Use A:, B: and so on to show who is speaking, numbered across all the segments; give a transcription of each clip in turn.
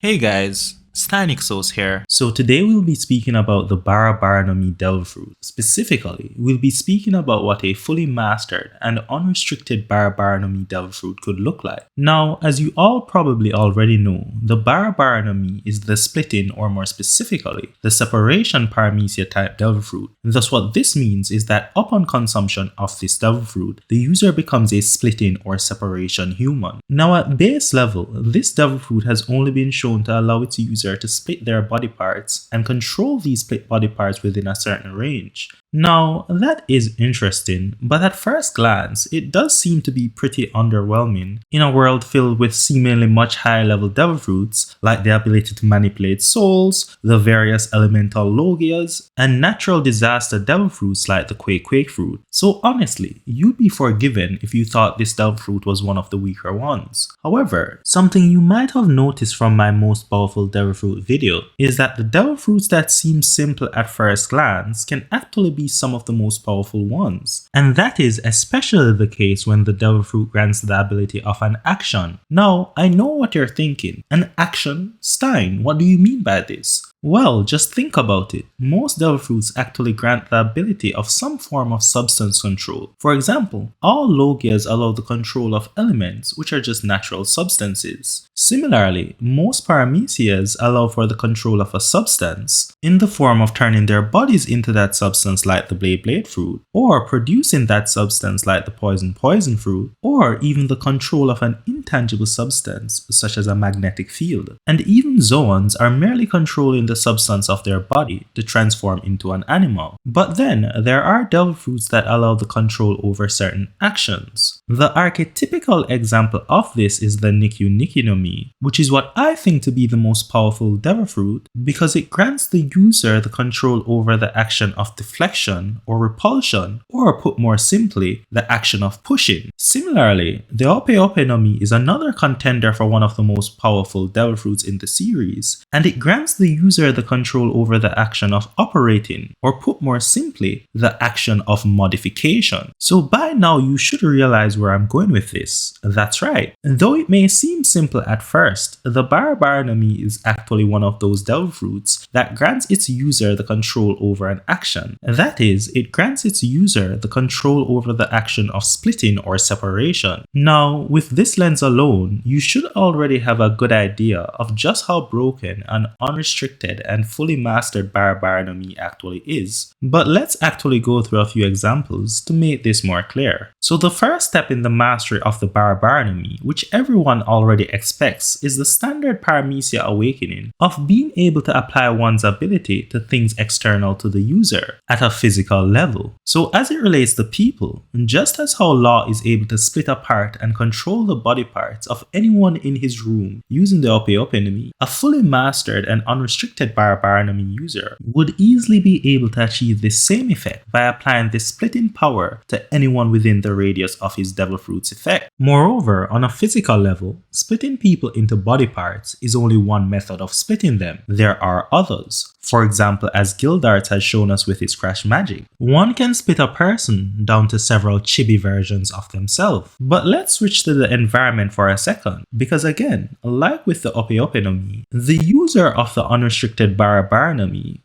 A: Hey guys, Steinixos here. So today we'll be speaking about the Bara Bara devil fruit. Specifically, we'll be speaking about what a fully mastered and unrestricted Bara Bara devil fruit could look like. Now, as you all probably already know, the Bara Bara is the splitting, or more specifically, the separation paramecia type devil fruit. Thus what this means is that upon consumption of this devil fruit, the user becomes a splitting or separation human. Now at base level, this devil fruit has only been shown to allow its user to split their body parts and control these split body parts within a certain range. Now, that is interesting, but at first glance, it does seem to be pretty underwhelming in a world filled with seemingly much higher level devil fruits, like the ability to manipulate souls, the various elemental logias, and natural disaster devil fruits like the Quake fruit. So honestly, you'd be forgiven if you thought this devil fruit was one of the weaker ones. However, something you might have noticed from my most powerful devil fruit video is that the devil fruits that seem simple at first glance can actually be some of the most powerful ones. And that is especially the case when the devil fruit grants the ability of an action. Now, I know what you're thinking. An action? Stein, what do you mean by this? Well, just think about it. Most devil fruits actually grant the ability of some form of substance control. For example, all logias allow the control of elements, which are just natural substances. Similarly, most paramecias allow for the control of a substance in the form of turning their bodies into that substance like the Blade fruit, or producing that substance like the Poison fruit, or even the control of an intangible substance such as a magnetic field. And even zoans are merely controlling the substance of their body to transform into an animal. But then there are devil fruits that allow the control over certain actions. The archetypical example of this is the Nikyu no Mi, which is what I think to be the most powerful devil fruit because it grants the user the control over the action of deflection or repulsion, or put more simply, the action of pushing. Similarly, the Ope no Mi is another contender for one of the most powerful devil fruits in the series, and it grants the user the control over the action of operating, or put more simply, the action of modification. So by now you should realize where I'm going with this. That's right. Though it may seem simple at first, the Bara Bara is actually one of those devil fruits that grants its user the control over an action. That is, it grants its user the control over the action of splitting or separation. Now, with this lens alone, you should already have a good idea of just how broken an unrestricted and fully mastered Bara Bara actually is. But let's actually go through a few examples to make this more clear. So the first step in the mastery of the Bara Bara which everyone already expects, is the standard paramecia awakening of being able to apply one's ability to things external to the user at a physical level. So as it relates to people, just as how Law is able to split apart and control the body parts of anyone in his room using the Ope a fully mastered and unrestricted Bara Bara user would easily be able to achieve this same effect by applying this splitting power to anyone within the radius of his devil fruit's effect. Moreover, on a physical level, splitting people into body parts is only one method of splitting them. There are others. For example, as Gildarts has shown us with his Crash Magic, one can split a person down to several chibi versions of themselves. But let's switch to the environment for a second, because again, like with the Ope no Mi, the user of the unrestricted Bara Bara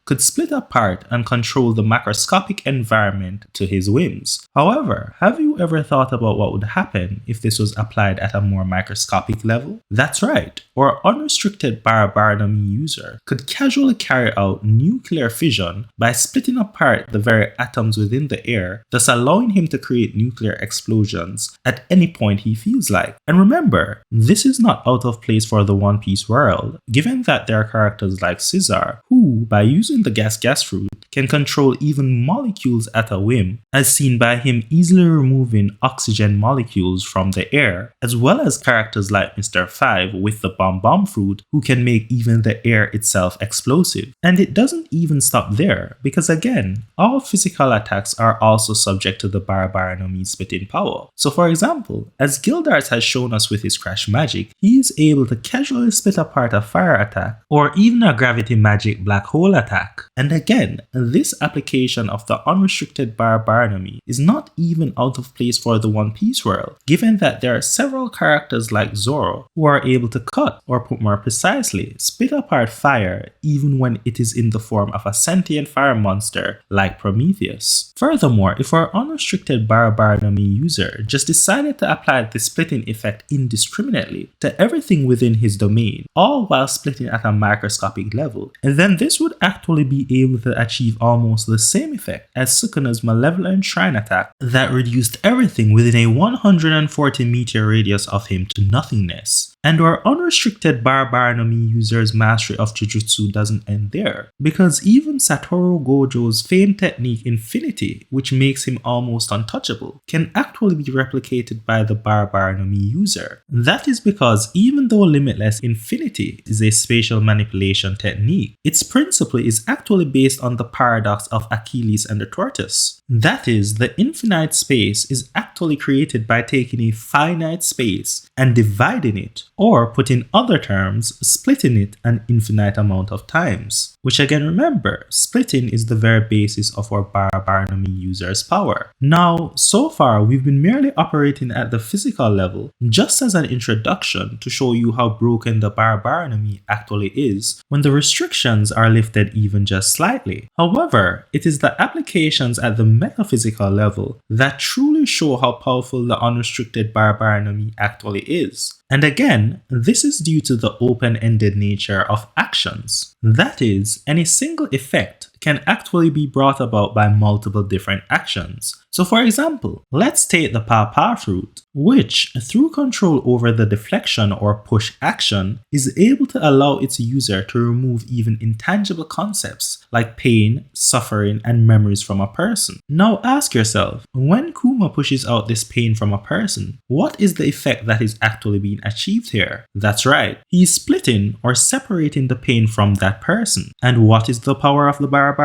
A: could split apart and control the macroscopic environment to his whims. However, have you ever thought about what would happen if this was applied at a more microscopic level? That's right, our unrestricted Bara Bara user could casually carry out nuclear fission by splitting apart the very atoms within the air, thus allowing him to create nuclear explosions at any point he feels like. And remember, this is not out of place for the One Piece world, given that there are characters like Caesar, who, by using the gas fruit, can control even molecules at a whim, as seen by him easily removing oxygen molecules from the air, as well as characters like Mr. 5 with the bomb fruit, who can make even the air itself explosive. And it doesn't even stop there, because again, all physical attacks are also subject to the Bara Bara splitting power. So for example, as Gildarts has shown us with his Crash Magic, he is able to casually split apart a fire attack, or even a gravity gravity magic black hole attack. And again, this application of the unrestricted Bara Bara is not even out of place for the One Piece world, given that there are several characters like Zoro who are able to cut, or put more precisely, split apart fire even when it is in the form of a sentient fire monster like Prometheus. Furthermore, if our unrestricted Bara Bara user just decided to apply the splitting effect indiscriminately to everything within his domain, all while splitting at a microscopic level, and then this would actually be able to achieve almost the same effect as Sukuna's malevolent shrine attack that reduced everything within a 140 meter radius of him to nothingness. And our unrestricted Bara Bara user's mastery of Jujutsu doesn't end there, because even Satoru Gojo's famed technique Infinity, which makes him almost untouchable, can actually be replicated by the Bara Bara user. That is because even though Limitless Infinity is a spatial manipulation technique, its principle is actually based on the paradox of Achilles and the tortoise. That is, the infinite space is actually created by taking a finite space and dividing it, or put in other terms, splitting it an infinite amount of times. Which again, remember, splitting is the very basis of our Bara Bara user's power. Now, so far we've been merely operating at the physical level just as an introduction to show you how broken the Bara Bara actually is when the restrictions are lifted even just slightly. However, it is the applications at the metaphysical level that truly show how powerful the unrestricted Bara Bara actually is. And again, this is due to the open-ended nature of actions. That is, any single effect can actually be brought about by multiple different actions. So for example, let's take the Pawpaw fruit, which through control over the deflection or push action is able to allow its user to remove even intangible concepts like pain, suffering, and memories from a person. Now ask yourself, when Kuma pushes out this pain from a person, what is the effect that is actually being achieved here? That's right, he is splitting or separating the pain from that person. And what is the power of the Bara Bara?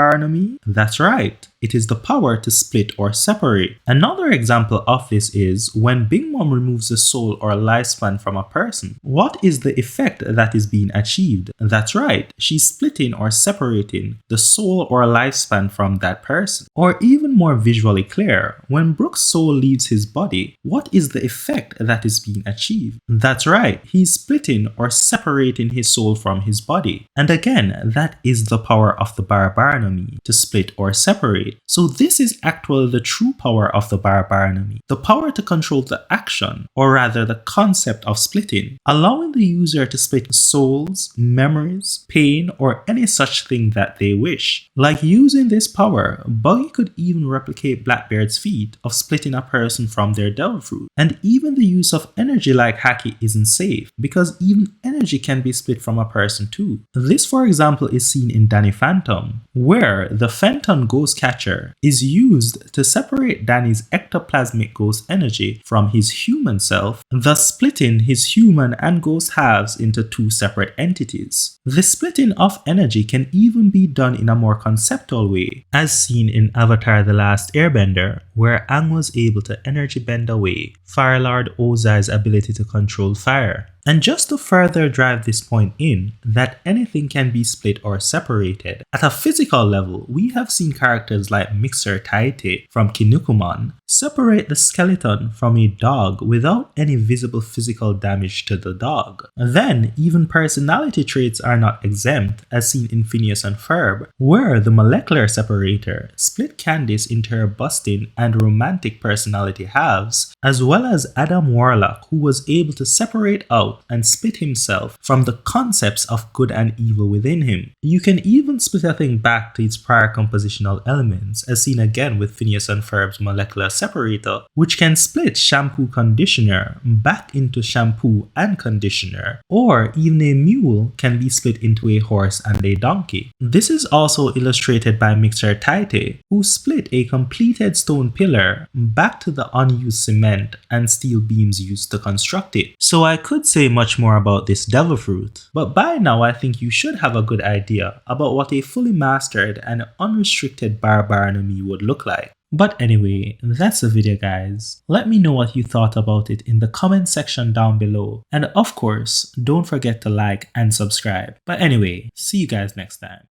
A: That's right, it is the power to split or separate. Another example of this is when Big Mom removes the soul or lifespan from a person. What is the effect that is being achieved? That's right, she's splitting or separating the soul or lifespan from that person. Or even more visually clear, when Brook's soul leaves his body, what is the effect that is being achieved? That's right, he's splitting or separating his soul from his body. And again, that is the power of the Bara Bara to split or separate. So this is actually the true power of the Bara Bara, the power to control the action, or rather the concept of splitting, allowing the user to split souls, memories, pain, or any such thing that they wish. Like using this power, Buggy could even replicate Blackbeard's feat of splitting a person from their devil fruit. And even the use of energy like Haki isn't safe, because even energy can be split from a person too. This, for example, is seen in Danny Phantom, where the Fenton Ghost Catcher is used to separate Danny's ectoplasmic ghost energy from his human self, thus splitting his human and ghost halves into two separate entities. The splitting of energy can even be done in a more conceptual way, as seen in Avatar: The Last Airbender, where Aang was able to energy bend away Fire Lord Ozai's ability to control fire. And just to further drive this point in, that anything can be split or separated, at a physical level, we have seen characters like Mixer Taite from Kinnikuman separate the skeleton from a dog without any visible physical damage to the dog. Then, even personality traits are not exempt, as seen in Phineas and Ferb, where the molecular separator split Candice into her busting and romantic personality halves, as well as Adam Warlock, who was able to separate out and split himself from the concepts of good and evil within him. You can even split a thing back to its prior compositional elements, as seen again with Phineas and Ferb's molecular separator, which can split shampoo conditioner back into shampoo and conditioner, or even a mule can be split into a horse and a donkey. This is also illustrated by Mixer Taite, who split a completed stone pillar back to the unused cement and steel beams used to construct it. So I could say much more about this devil fruit, but by now I think you should have a good idea about what a fully mastered and unrestricted Bara Bara would look like. But anyway, that's the video guys. Let me know what you thought about it in the comment section down below. And of course, don't forget to like and subscribe. But anyway, see you guys next time.